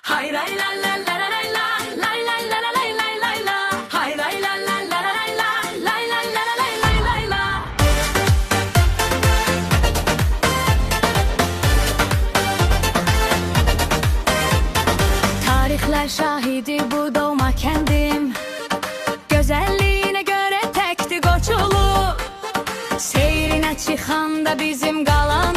Hay lay la la la la lay la, lay lay la la lay lay lay la. Hay lay la la la la lay la, lay lay la la lay lay lay la. Tarihler şahidi bu doğma kendim. Güzelliğine göre tekti Qoçulu. Seyrine çıxanda bizim qalan